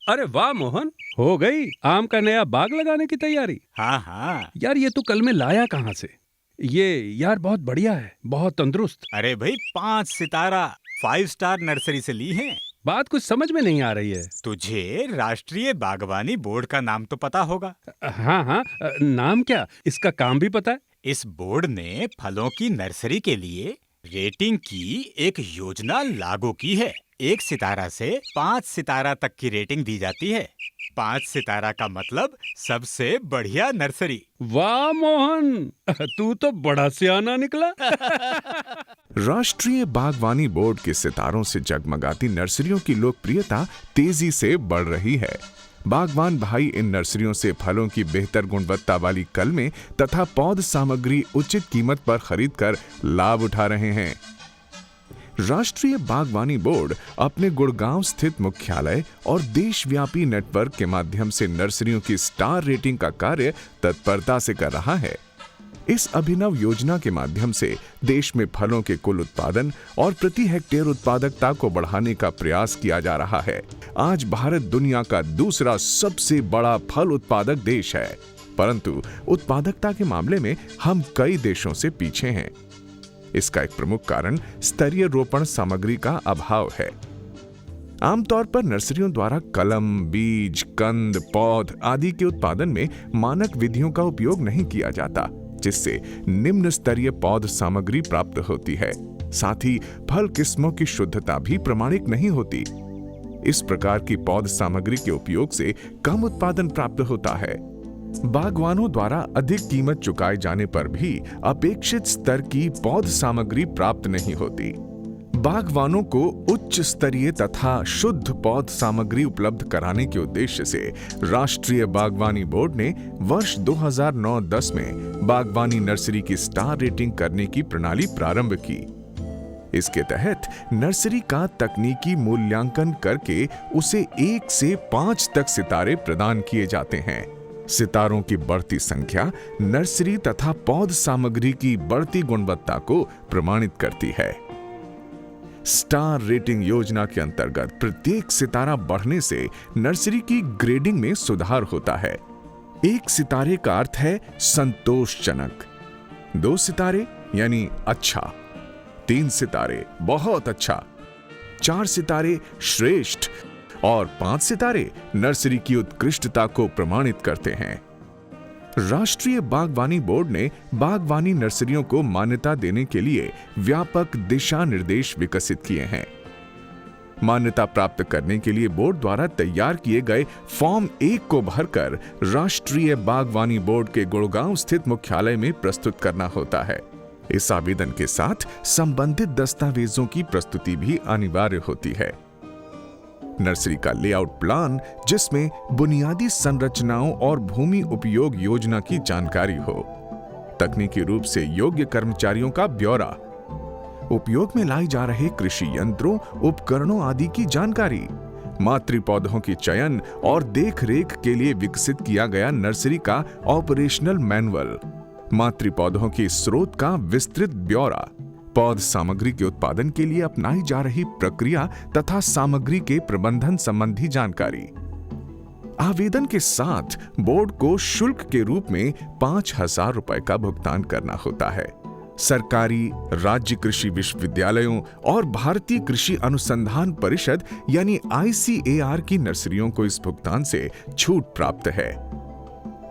अरे वाह मोहन, हो गई आम का नया बाग लगाने की तैयारी। हाँ हाँ। यार ये तो कल में लाया कहाँ से? ये यार बहुत बढ़िया है, बहुत तंदुरुस्त। अरे भाई 5 सितारा 5 स्टार नर्सरी से ली है। बात कुछ समझ में नहीं आ रही है। तुझे राष्ट्रीय बागवानी बोर्ड का नाम तो पता होगा। हाँ हाँ, नाम क्या, इसका काम भी पता है। इस बोर्ड ने फलों की नर्सरी के लिए रेटिंग की एक योजना लागू की है। 1 सितारा से 5 सितारा तक की रेटिंग दी जाती है। 5 सितारा का मतलब सबसे बढ़िया नर्सरी। वाह मोहन, तू तो बड़ा सियाना निकला। राष्ट्रीय बागवानी बोर्ड के सितारों से जगमगाती नर्सरियों की लोकप्रियता तेजी से बढ़ रही है। बागवान भाई इन नर्सरियों से फलों की बेहतर गुणवत्ता वाली कलमें तथा पौध सामग्री उचित कीमत पर खरीदकर लाभ उठा रहे हैं। राष्ट्रीय बागवानी बोर्ड अपने गुड़गांव स्थित मुख्यालय और देशव्यापी नेटवर्क के माध्यम से नर्सरियों की स्टार रेटिंग का कार्य तत्परता से कर रहा है। इस अभिनव योजना के माध्यम से देश में फलों के कुल उत्पादन और प्रति हेक्टेयर उत्पादकता को बढ़ाने का प्रयास किया जा रहा है। आज भारत दुनिया का दूसरा सबसे बड़ा फल उत्पादक देश है, परंतु उत्पादकता के मामले में हम कई देशों से पीछे हैं। इसका एक प्रमुख कारण स्तरीय रोपण सामग्री का अभाव है। आमतौर पर नर्सरियों द्वारा कलम, बीज, कंद, पौध आदि के उत्पादन में मानक विधियों का उपयोग नहीं किया जाता, जिससे निम्न स्तरीय पौध सामग्री प्राप्त होती है। साथ ही फल किस्मों की शुद्धता भी प्रमाणिक नहीं होती। इस प्रकार की पौध सामग्री के उपयोग से कम उत्पादन प्राप्त होता है। बागवानों द्वारा अधिक कीमत चुकाए जाने पर भी अपेक्षित स्तर की पौध सामग्री प्राप्त नहीं होती। बागवानों को उच्च स्तरीय तथा शुद्ध पौध सामग्री उपलब्ध कराने के उद्देश्य से राष्ट्रीय बागवानी बोर्ड ने वर्ष 2009-10 में बागवानी नर्सरी की स्टार रेटिंग करने की प्रणाली प्रारंभ की। इसके तहत नर्सरी का तकनीकी मूल्यांकन करके उसे 1 से 5 तक सितारे प्रदान किए जाते हैं। सितारों की बढ़ती संख्या नर्सरी तथा पौध सामग्री की बढ़ती गुणवत्ता को प्रमाणित करती है। स्टार रेटिंग योजना के अंतर्गत प्रत्येक सितारा बढ़ने से नर्सरी की ग्रेडिंग में सुधार होता है। 1 सितारे का अर्थ है संतोषजनक, 2 सितारे यानी अच्छा, 3 सितारे बहुत अच्छा, 4 सितारे श्रेष्ठ और 5 सितारे नर्सरी की उत्कृष्टता को प्रमाणित करते हैं। राष्ट्रीय बागवानी बोर्ड ने बागवानी नर्सरियों को मान्यता देने के लिए व्यापक दिशा निर्देश विकसित किए हैं। मान्यता प्राप्त करने के लिए बोर्ड द्वारा तैयार किए गए फॉर्म 1 को भरकर राष्ट्रीय बागवानी बोर्ड के गुड़गांव स्थित मुख्यालय में प्रस्तुत करना होता है। इस आवेदन के साथ संबंधित दस्तावेजों की प्रस्तुति भी अनिवार्य होती है। नर्सरी का लेआउट प्लान, जिसमें बुनियादी संरचनाओं और भूमि उपयोग योजना की जानकारी हो, तकनीकी रूप से योग्य कर्मचारियों का ब्यौरा, उपयोग में लाई जा रहे कृषि यंत्रों, उपकरणों आदि की जानकारी, मातृ पौधों की चयन और देखरेख के लिए विकसित किया गया नर्सरी का ऑपरेशनल मैनुअल, मातृ पौधों के स्रोत का विस्तृत ब्यौरा, पौध सामग्री के उत्पादन के लिए अपनाई जा रही प्रक्रिया तथा सामग्री के प्रबंधन संबंधी जानकारी। आवेदन के साथ बोर्ड को शुल्क के रूप में 5,000 रुपए का भुगतान करना होता है। सरकारी, राज्य कृषि विश्वविद्यालयों और भारतीय कृषि अनुसंधान परिषद यानी ICAR की नर्सरियों को इस भुगतान से छूट प्राप्त है।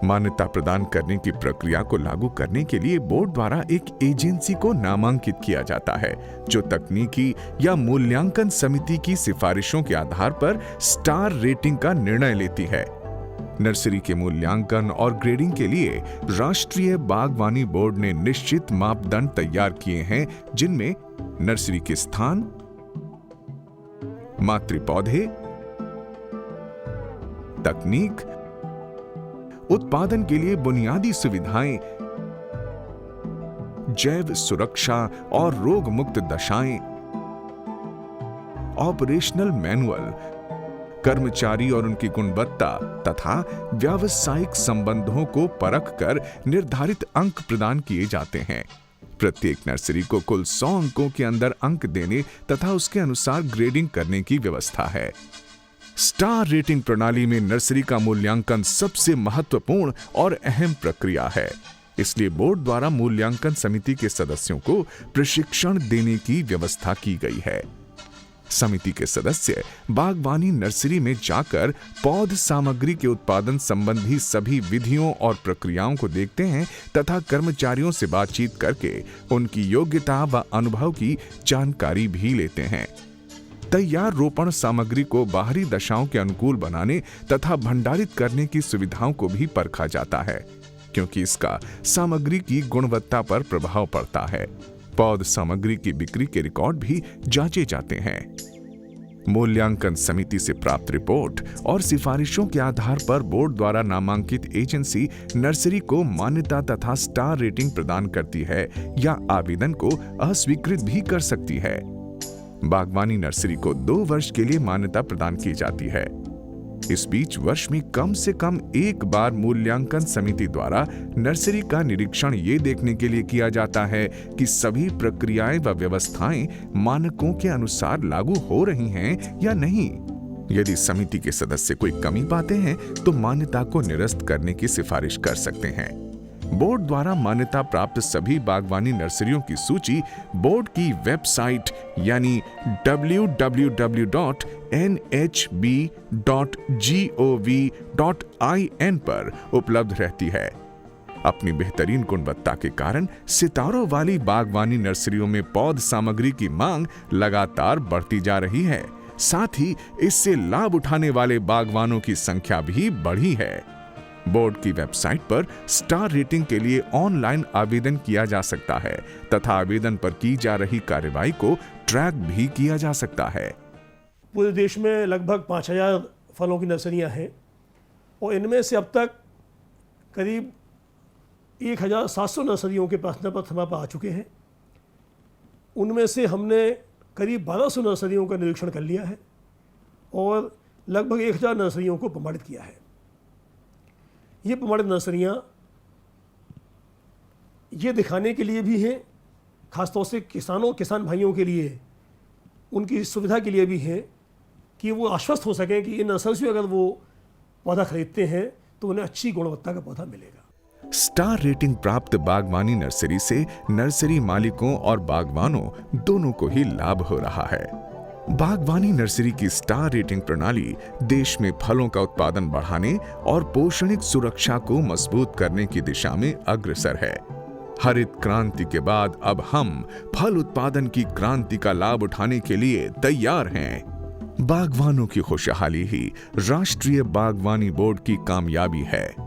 मान्यता प्रदान करने की प्रक्रिया को लागू करने के लिए बोर्ड द्वारा एक एजेंसी को नामांकित किया जाता है, जो तकनीकी या मूल्यांकन समिति की सिफारिशों के आधार पर स्टार रेटिंग का निर्णय लेती है। नर्सरी के मूल्यांकन और ग्रेडिंग के लिए राष्ट्रीय बागवानी बोर्ड ने निश्चित मापदंड तैयार किए हैं, जिनमें नर्सरी के स्थान, मातृ पौधे, तकनीक, उत्पादन के लिए बुनियादी सुविधाएं, जैव सुरक्षा और रोग मुक्त दशाएं, ऑपरेशनल मैनुअल, कर्मचारी और उनकी गुणवत्ता तथा व्यावसायिक संबंधों को परखकर निर्धारित अंक प्रदान किए जाते हैं। प्रत्येक नर्सरी को कुल 100 अंकों के अंदर अंक देने तथा उसके अनुसार ग्रेडिंग करने की व्यवस्था है। स्टार रेटिंग प्रणाली में नर्सरी का मूल्यांकन सबसे महत्वपूर्ण और अहम प्रक्रिया है। इसलिए बोर्ड द्वारा मूल्यांकन समिति के सदस्यों को प्रशिक्षण देने की व्यवस्था की गई है। समिति के सदस्य बागवानी नर्सरी में जाकर पौध सामग्री के उत्पादन संबंधी सभी विधियों और प्रक्रियाओं को देखते हैं तथा कर्मचारियों से बातचीत करके उनकी योग्यता व अनुभव की जानकारी भी लेते हैं। तैयार रोपण सामग्री को बाहरी दशाओं के अनुकूल बनाने तथा भंडारित करने की सुविधाओं को भी परखा जाता है, क्योंकि इसका सामग्री की गुणवत्ता पर प्रभाव पड़ता है। पौध सामग्री की बिक्री के रिकॉर्ड भी जांचे जाते हैं। मूल्यांकन समिति से प्राप्त रिपोर्ट और सिफारिशों के आधार पर बोर्ड द्वारा नामांकित एजेंसी नर्सरी को मान्यता तथा स्टार रेटिंग प्रदान करती है या आवेदन को अस्वीकृत भी कर सकती है। बागवानी नर्सरी को 2 वर्ष के लिए मान्यता प्रदान की जाती है। इस बीच वर्ष में कम से कम एक बार मूल्यांकन समिति द्वारा नर्सरी का निरीक्षण ये देखने के लिए किया जाता है कि सभी प्रक्रियाएं व व्यवस्थाएं मानकों के अनुसार लागू हो रही हैं या नहीं। यदि समिति के सदस्य कोई कमी पाते हैं तो मान्यता को निरस्त करने की सिफारिश कर सकते हैं। बोर्ड द्वारा मान्यता प्राप्त सभी बागवानी नर्सरियों की सूची बोर्ड की वेबसाइट यानी www.nhb.gov.in पर उपलब्ध रहती है। अपनी बेहतरीन गुणवत्ता के कारण सितारों वाली बागवानी नर्सरियों में पौध सामग्री की मांग लगातार बढ़ती जा रही है। साथ ही इससे लाभ उठाने वाले बागवानों की संख्या भी बढ़ी है। बोर्ड की वेबसाइट पर स्टार रेटिंग के लिए ऑनलाइन आवेदन किया जा सकता है तथा आवेदन पर की जा रही कार्यवाही को ट्रैक भी किया जा सकता है। पूरे देश में लगभग 5000 फलों की नर्सरियां हैं और इनमें से अब तक करीब 1700 नर्सरियों के प्रश्न पत्र हमारे पास आ चुके हैं। उनमें से हमने करीब 1200 नर्सरियों का निरीक्षण कर लिया है और लगभग 1000 नर्सरियों को प्रमाणित किया है। ये प्रमाणित नर्सरियाँ ये दिखाने के लिए भी हैं, खासतौर से किसान भाइयों के लिए, उनकी सुविधा के लिए भी हैं कि वो आश्वस्त हो सकें कि इन नर्सरी से अगर वो पौधा खरीदते हैं तो उन्हें अच्छी गुणवत्ता का पौधा मिलेगा। स्टार रेटिंग प्राप्त बागवानी नर्सरी से नर्सरी मालिकों और बागवानों दोनों को ही लाभ हो रहा है। बागवानी नर्सरी की स्टार रेटिंग प्रणाली देश में फलों का उत्पादन बढ़ाने और पोषणिक सुरक्षा को मजबूत करने की दिशा में अग्रसर है। हरित क्रांति के बाद अब हम फल उत्पादन की क्रांति का लाभ उठाने के लिए तैयार हैं। बागवानों की खुशहाली ही राष्ट्रीय बागवानी बोर्ड की कामयाबी है।